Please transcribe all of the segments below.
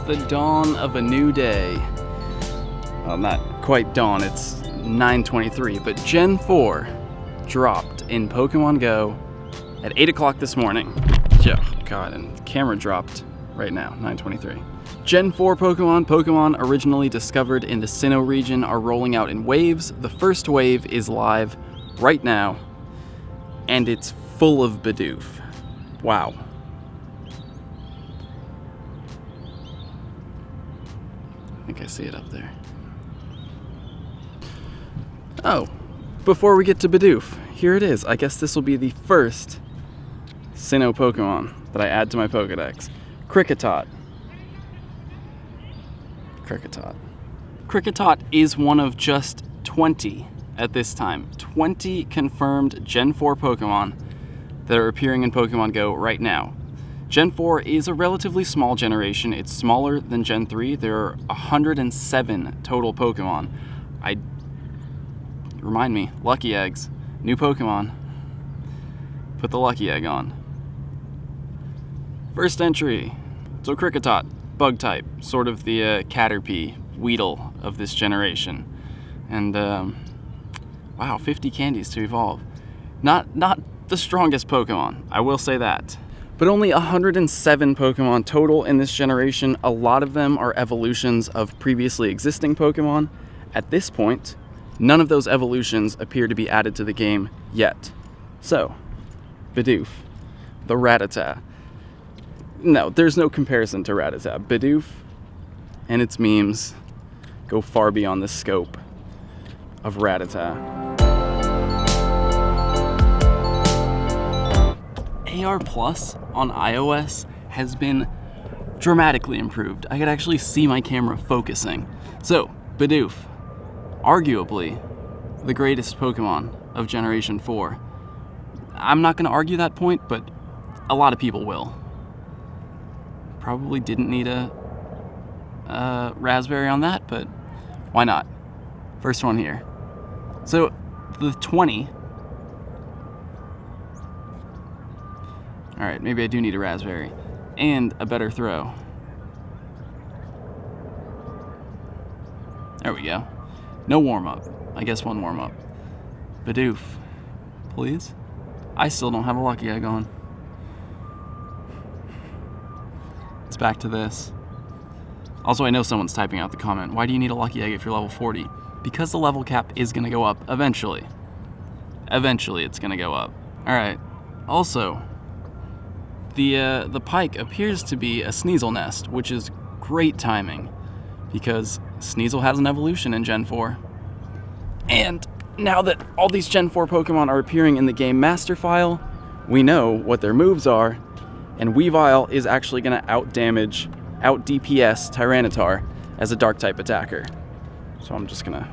the dawn of a new day. Well, not quite dawn, it's 9:23, but Gen 4 dropped in Pokemon GO at 8 o'clock this morning. Yeah, God, and the camera dropped right now, 9:23. Gen 4 Pokemon originally discovered in the Sinnoh region, are rolling out in waves. The first wave is live right now, and it's full of Bidoof. Wow. I think I see it up there. Oh, before we get to Bidoof, here it is. I guess this will be the first Sinnoh Pokemon that I add to my Pokedex. Kricketot. Kricketot is one of just 20 at this time. 20 confirmed Gen 4 Pokemon that are appearing in Pokemon GO right now. Gen 4 is a relatively small generation. It's smaller than Gen 3. There are 107 total Pokemon. Remind me, Lucky Eggs, new Pokemon. Put the Lucky Egg on. First entry. So Kricketot, bug type, sort of the Caterpie, Weedle of this generation. And wow, 50 candies to evolve. Not the strongest Pokemon, I will say that. But only 107 Pokemon total in this generation. A lot of them are evolutions of previously existing Pokemon. At this point, none of those evolutions appear to be added to the game yet. So, Bidoof, the Rattata. No, there's no comparison to Rattata. Bidoof and its memes go far beyond the scope of Rattata. AR Plus on iOS has been dramatically improved. I could actually see my camera focusing. So, Bidoof, arguably the greatest Pokemon of Generation 4. I'm not going to argue that point, but a lot of people will. Probably didn't need a raspberry on that, but why not? First one here. So, the 20. Alright, maybe I do need a raspberry. And a better throw. There we go. No warm-up. I guess one warm-up. Bidoof, please? I still don't have a Lucky Egg on. It's back to this. Also, I know someone's typing out the comment, why do you need a Lucky Egg if you're level 40? Because the level cap is going to go up eventually. Eventually it's going to go up. Alright, also, the Pike appears to be a Sneasel nest, which is great timing, because Sneasel has an evolution in Gen 4. And now that all these Gen 4 Pokemon are appearing in the game master file, we know what their moves are, and Weavile is actually going to out-DPS Tyranitar as a Dark-type attacker. So I'm just going to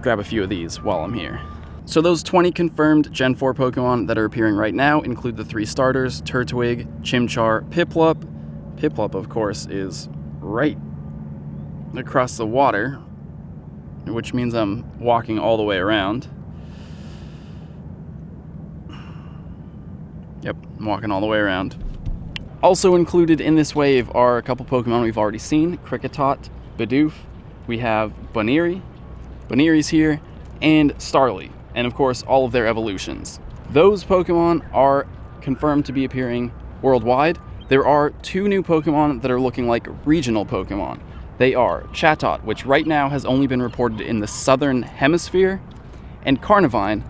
grab a few of these while I'm here. So those 20 confirmed Gen 4 Pokemon that are appearing right now include the 3 starters, Turtwig, Chimchar, Piplup. Piplup, of course, is right across the water, which means I'm walking all the way around. Yep, I'm walking all the way around. Also included in this wave are a couple Pokemon we've already seen, Kricketot, Bidoof. We have Boniri. Boniri's here, and Starly. And of course, all of their evolutions. Those Pokemon are confirmed to be appearing worldwide. There are 2 new Pokemon that are looking like regional Pokemon. They are Chatot, which right now has only been reported in the southern hemisphere, and Carnivine,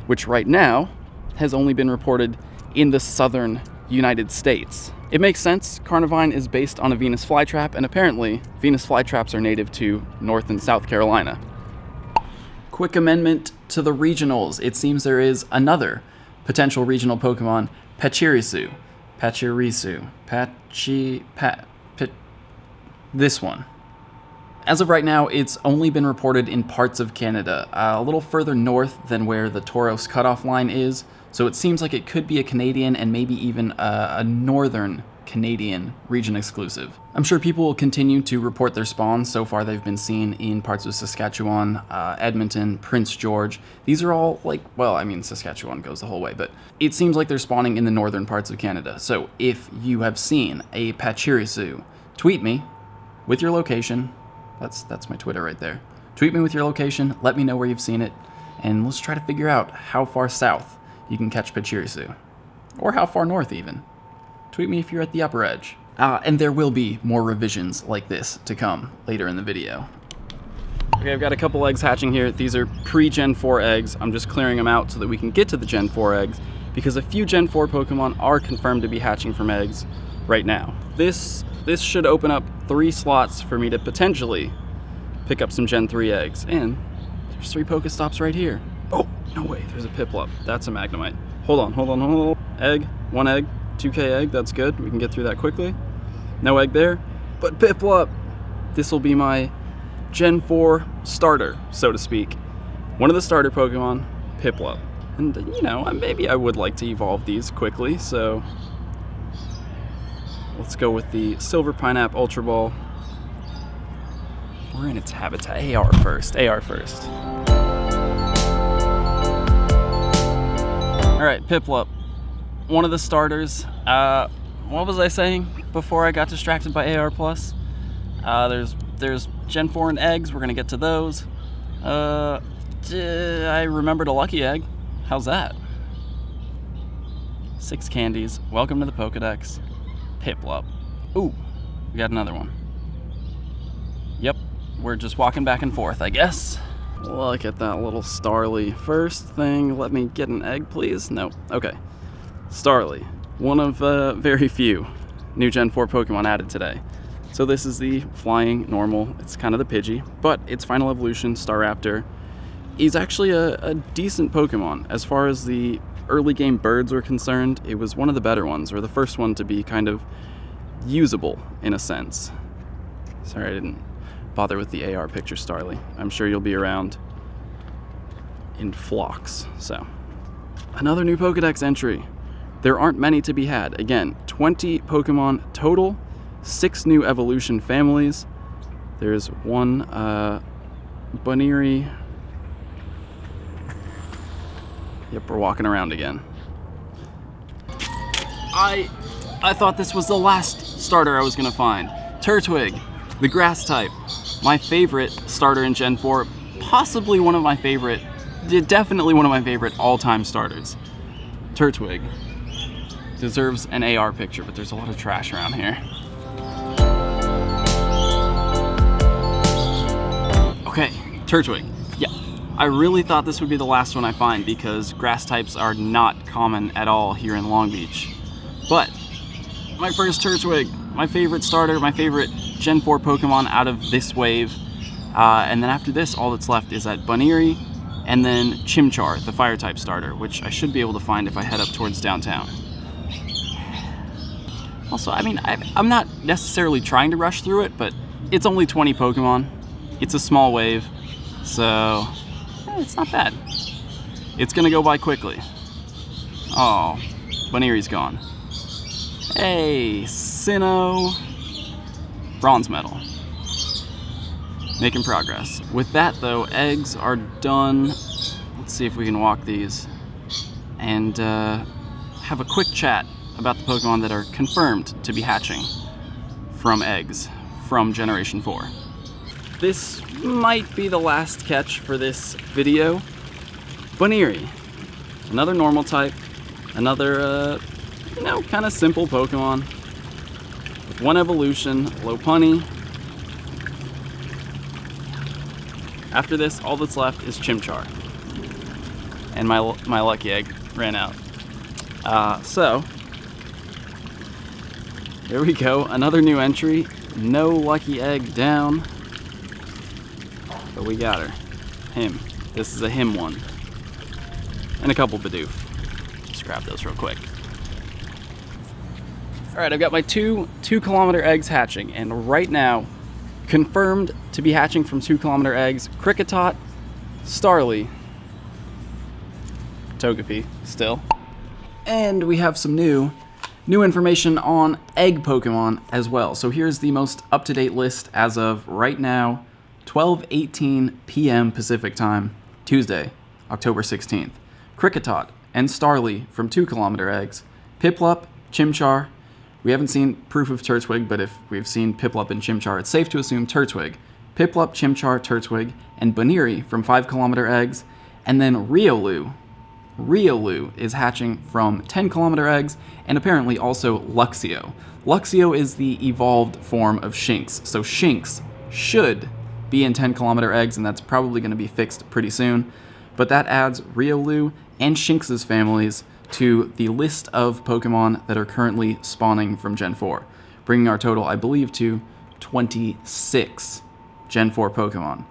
which right now has only been reported in the southern United States. It makes sense. Carnivine is based on a Venus flytrap, and apparently Venus flytraps are native to North and South Carolina. Quick amendment to the regionals. It seems there is another potential regional Pokemon, Pachirisu. This one. As of right now, it's only been reported in parts of Canada, a little further north than where the Tauros cutoff line is, so it seems like it could be a Canadian and maybe even a northern Canadian region exclusive. I'm sure people will continue to report their spawns. So far they've been seen in parts of Saskatchewan, Edmonton, Prince George. These are all like, well, I mean, Saskatchewan goes the whole way, but it seems like they're spawning in the northern parts of Canada. So if you have seen a Pachirisu, tweet me with your location. That's my Twitter right there. Tweet me with your location, let me know where you've seen it, and let's try to figure out how far south you can catch Pachirisu. Or how far north even. Tweet me if you're at the upper edge. And there will be more revisions like this to come later in the video. Okay, I've got a couple eggs hatching here. These are pre-Gen 4 eggs. I'm just clearing them out so that we can get to the Gen 4 eggs, because a few Gen 4 Pokemon are confirmed to be hatching from eggs right now. This should open up 3 slots for me to potentially pick up some Gen 3 eggs. And there's 3 Pokestops right here. Oh, no way, there's a Piplup. That's a Magnemite. Hold on. Egg, 1 egg, 2K egg, that's good. We can get through that quickly. No egg there, but Piplup. This will be my Gen 4 starter, so to speak. One of the starter Pokemon, Piplup. And, you know, maybe I would like to evolve these quickly, so let's go with the Silver Pineapple Ultra Ball. We're in its habitat. AR first. Alright, Piplup. One of the starters. What was I saying before I got distracted by AR+? There's Gen 4 and eggs. We're going to get to those. I remembered a lucky egg. How's that? 6 candies. Welcome to the Pokedex. Piplup. Ooh, we got another one. Yep, we're just walking back and forth, I guess. Look at that little Starly. First thing, let me get an egg, please. No, okay. Starly, one of very few new Gen 4 Pokemon added today. So this is the flying normal. It's kind of the Pidgey, but its final evolution, Staraptor, is actually a decent Pokemon. As far as the early game birds were concerned, it was one of the better ones, or the first one to be kind of usable in a sense. Sorry I didn't bother with the AR picture, Starly. I'm sure you'll be around in flocks. So, another new Pokedex entry. There aren't many to be had. Again, 20 Pokemon total, 6 new evolution families. There's one Bunnery. Yep, we're walking around again. I thought this was the last starter I was gonna find. Turtwig, the grass type. My favorite starter in Gen 4, possibly one of my favorite, definitely one of my favorite all-time starters. Turtwig deserves an AR picture, but there's a lot of trash around here. Okay, Turtwig. Yeah, I really thought this would be the last one I find because grass types are not common at all here in Long Beach. But my first Turtwig, my favorite starter, my favorite Gen 4 Pokemon out of this wave. And then after this, all that's left is that Bunnery and then Chimchar, the fire type starter, which I should be able to find if I head up towards downtown. Also, I mean, I'm not necessarily trying to rush through it, but it's only 20 Pokemon. It's a small wave, so it's not bad. It's gonna go by quickly. Oh, Bunnery's gone. Hey, Sinnoh. Bronze medal. Making progress. With that though, eggs are done. Let's see if we can walk these and have a quick chat about the Pokemon that are confirmed to be hatching from eggs from Generation 4. This might be the last catch for this video. Bunnery, another normal type, another, kind of simple Pokemon. With 1 evolution, Lopunny. After this, all that's left is Chimchar. And my lucky egg ran out. So, there we go, another new entry. No lucky egg down. But we got her. Him. This is a him one. And a couple Bidoof. Just grab those real quick. Alright, I've got my 2-kilometer eggs hatching, and right now, confirmed to be hatching from 2-kilometer eggs, Kricketot, Starly, Togepi, still. And we have some new information on egg Pokemon as well. So here's the most up-to-date list as of right now, 12:18 p.m. Pacific Time, Tuesday, October 16th. Kricketot and Starly from 2-kilometer eggs, Piplup, Chimchar, We haven't seen proof of Turtwig, but if we've seen Piplup and Chimchar, it's safe to assume Turtwig. Piplup, Chimchar, Turtwig, and Baneri from 5-kilometer eggs, and then Riolu. Riolu is hatching from 10-kilometer eggs, and apparently also Luxio. Luxio is the evolved form of Shinx, so Shinx should be in 10-kilometer eggs, and that's probably going to be fixed pretty soon. But that adds Riolu and Shinx's families to the list of Pokemon that are currently spawning from Gen 4, bringing our total, I believe, to 26 Gen 4 Pokemon,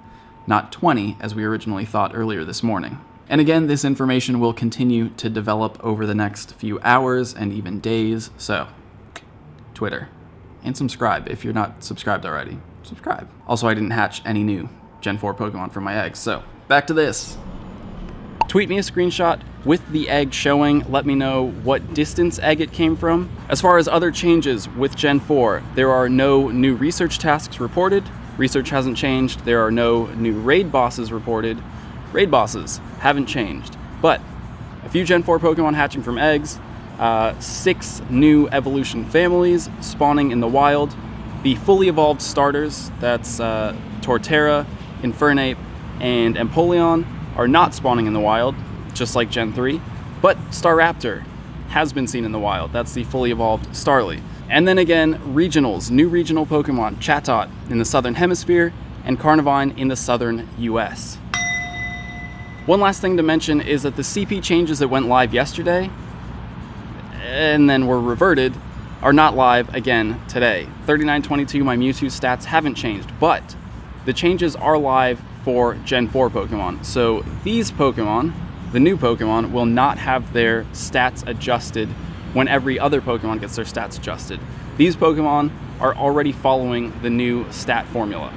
not 20 as we originally thought earlier this morning. And again, this information will continue to develop over the next few hours and even days, so Twitter. And subscribe if you're not subscribed already. Subscribe. Also, I didn't hatch any new Gen 4 Pokemon from my eggs, so back to this. Tweet me a screenshot with the egg showing. Let me know what distance egg it came from. As far as other changes with Gen 4, there are no new research tasks reported. Research hasn't changed. There are no new raid bosses reported. Raid bosses haven't changed. But a few Gen 4 Pokemon hatching from eggs, 6 new evolution families spawning in the wild. The fully evolved starters, that's Torterra, Infernape, and Empoleon, are not spawning in the wild, just like Gen 3, but Staraptor has been seen in the wild. That's the fully evolved Starly. And then again, regionals, new regional Pokemon, Chatot in the Southern Hemisphere, and Carnivine in the Southern US. One last thing to mention is that the CP changes that went live yesterday, and then were reverted, are not live again today. 3922, my Mewtwo stats haven't changed, but the changes are live for Gen 4 Pokemon. So these Pokemon, the new Pokemon, will not have their stats adjusted when every other Pokemon gets their stats adjusted. These Pokemon are already following the new stat formula.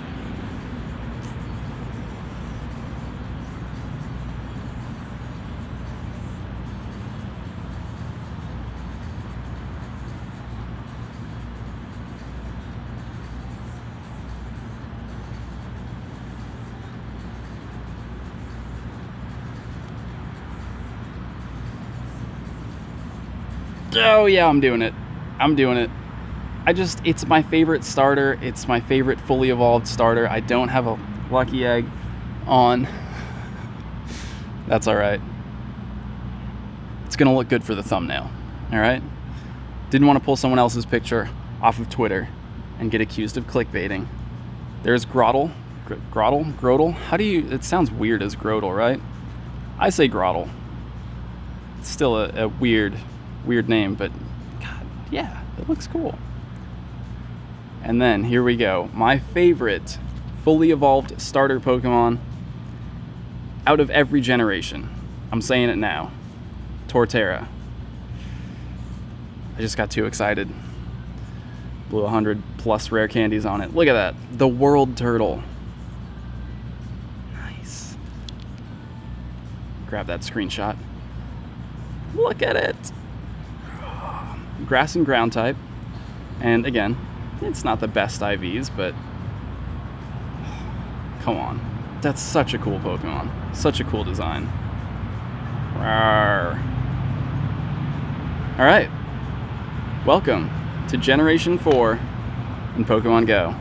Oh yeah, I'm doing it. It's my favorite starter. It's my favorite fully evolved starter. I don't have a lucky egg on. That's all right. It's gonna look good for the thumbnail, all right? Didn't want to pull someone else's picture off of Twitter and get accused of clickbaiting. There's Grotle. Grotle? It sounds weird as Grotle, right? I say Grotle. It's still a weird name, but God, yeah, it looks cool. And then here we go. My favorite fully evolved starter Pokemon out of every generation. I'm saying it now. Torterra. I just got too excited. Blew 100 plus rare candies on it. Look at that. The World Turtle. Nice. Grab that screenshot. Look at it. Grass and ground type, and again, it's not the best IVs, but come on, that's such a cool Pokemon, such a cool design. Rawr. All right, welcome to Generation 4 in Pokemon Go.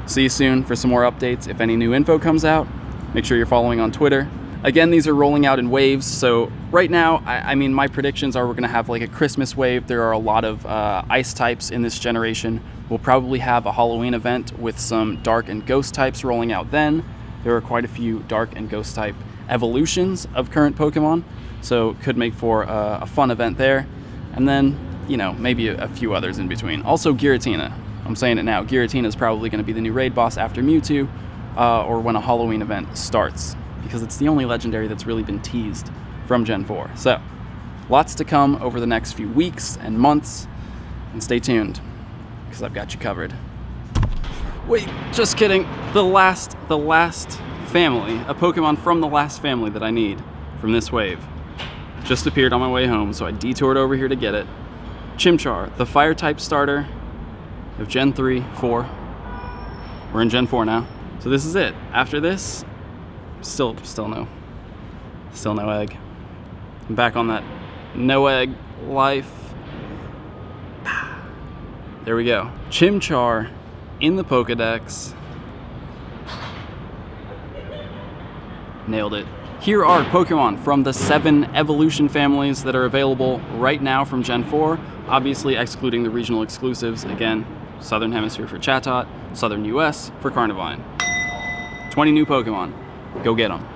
See you soon for some more updates. If any new info comes out, make sure you're following on Twitter. Again, these are rolling out in waves, so right now, I mean, my predictions are we're going to have like a Christmas wave. There are a lot of ice types in this generation. We'll probably have a Halloween event with some dark and ghost types rolling out then. There are quite a few dark and ghost type evolutions of current Pokemon, so could make for a fun event there. And then, you know, maybe a few others in between. Also, Giratina. I'm saying it now. Giratina is probably going to be the new raid boss after Mewtwo, or when a Halloween event starts, because it's the only legendary that's really been teased from Gen 4. So, lots to come over the next few weeks and months, and stay tuned, because I've got you covered. Wait, just kidding. The last family, a Pokemon from the last family that I need from this wave, just appeared on my way home, so I detoured over here to get it. Chimchar, the Fire-type starter of Gen 3, 4. We're in Gen 4 now. So this is it. After this, still no egg. I'm back on that no egg life. There we go. Chimchar in the Pokedex. Nailed it. Here are Pokemon from the 7 evolution families that are available right now from Gen 4, obviously excluding the regional exclusives. Again, Southern Hemisphere for Chatot, Southern US for Carnivine. 20 new Pokemon. Go get them.